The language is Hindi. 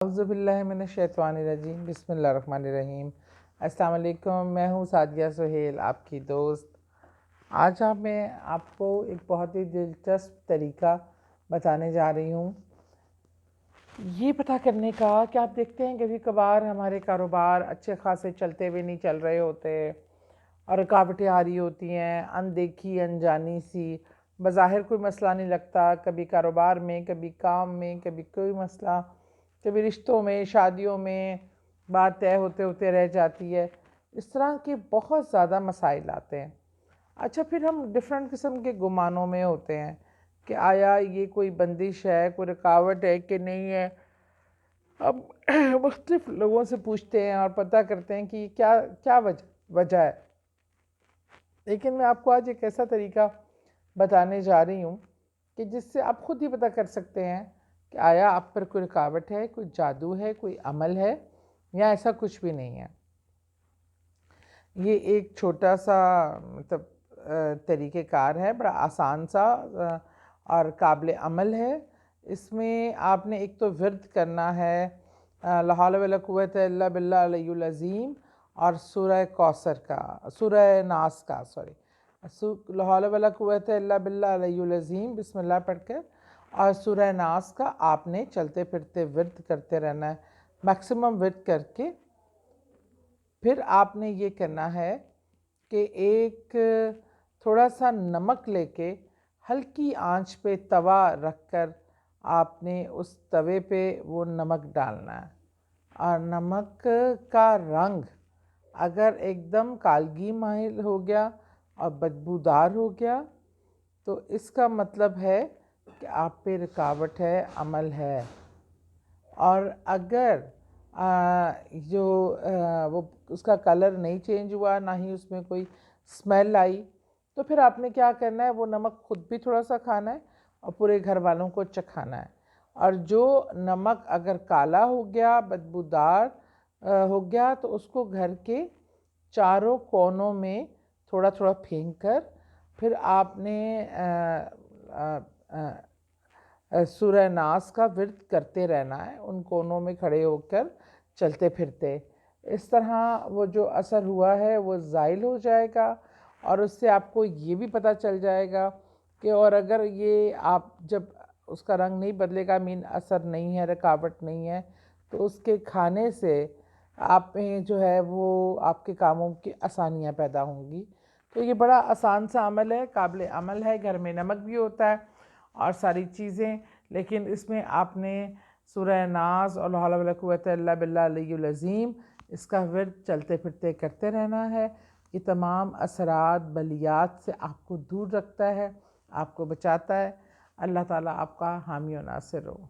औज़ुबिल्लाहिमिनश्शैतानिर्रजीम बिस्मिल्लाहिर्रहमानिर्रहीम। अस्सलाम वालेकुम, मैं हूँ सादिया सुहेल, आपकी दोस्त। आज मैं आपको एक बहुत ही दिलचस्प तरीका बताने जा रही हूँ ये पता करने का कि आप देखते हैं कभी कभार हमारे कारोबार अच्छे खासे चलते हुए नहीं चल रहे होते और रुकावटें आ रही होती हैं, अनदेखी अनजानी सी। बज़ाहिर कोई मसला नहीं लगता, कभी कारोबार में, कभी काम में, कभी कोई मसला, कभी रिश्तों में, शादियों में बात तय होते होते रह जाती है। इस तरह के बहुत ज़्यादा मसाइल आते हैं। अच्छा, फिर हम डिफरेंट किस्म के गुमानों में होते हैं कि आया ये कोई बंदिश है, कोई रुकावट है कि नहीं है। अब मुख्तलिफ लोगों से पूछते हैं और पता करते हैं कि क्या क्या वजह है। लेकिन मैं आपको आज एक ऐसा तरीका बताने जा रही हूँ कि जिससे आप खुद ही पता कर सकते हैं कि आया आप पर कोई रुकावट है, कोई जादू है, कोई अमल है या ऐसा कुछ भी नहीं है। ये एक छोटा सा मतलब तरीक़ेकार है, बड़ा आसान सा और काबिल अमल है। इसमें आपने एक तो विर्द करना है ला हौला वला कुव्वता इल्ला बिल्लाह अल-अलियुल अज़ीम और सूरह कौसर का, सूरह नास का, ला हौला वला कुव्वता इल्ला बिल्लाह अल-अलियुल अज़ीम बिस्मिल्लाह पढ़कर और सूरह नास का आपने चलते फिरते विर्द करते रहना है, मैक्सिमम विर्द करके। फिर आपने ये करना है कि एक थोड़ा सा नमक लेके हल्की आंच पे तवा रखकर आपने उस तवे पे वो नमक डालना है। और नमक का रंग अगर एकदम कालगी माइल हो गया और बदबूदार हो गया तो इसका मतलब है कि आप पे रुकावट है, अमल है। और अगर वो उसका कलर नहीं चेंज हुआ, ना ही उसमें कोई स्मेल आई, तो फिर आपने क्या करना है, वो नमक खुद भी थोड़ा सा खाना है और पूरे घर वालों को चखाना है। और जो नमक अगर काला हो गया, बदबूदार हो गया, तो उसको घर के चारों कोनों में थोड़ा थोड़ा फेंक कर फिर आपने सूरह नास का विर्द करते रहना है, उन कोनों में खड़े होकर चलते फिरते। इस तरह वो जो असर हुआ है वो ज़ाइल हो जाएगा और उससे आपको ये भी पता चल जाएगा कि और अगर ये आप जब उसका रंग नहीं बदलेगा, मीन असर नहीं है, रुकावट नहीं है, तो उसके खाने से आप में जो है वो आपके कामों की आसानियाँ पैदा होंगी। तो ये बड़ा आसान सा अमल है, काबिल अमल है। घर में नमक भी होता है और सारी चीज़ें, लेकिन इसमें आपने सूरह नास और ला हौला वला कुव्वता इल्ला बिल्लाह अल-अलियुल अज़ीम इसका विर्द चलते फिरते करते रहना है। ये तमाम असरात बलियात से आपको दूर रखता है, आपको बचाता है। अल्लाह ताला आपका हामी व नासिर हो।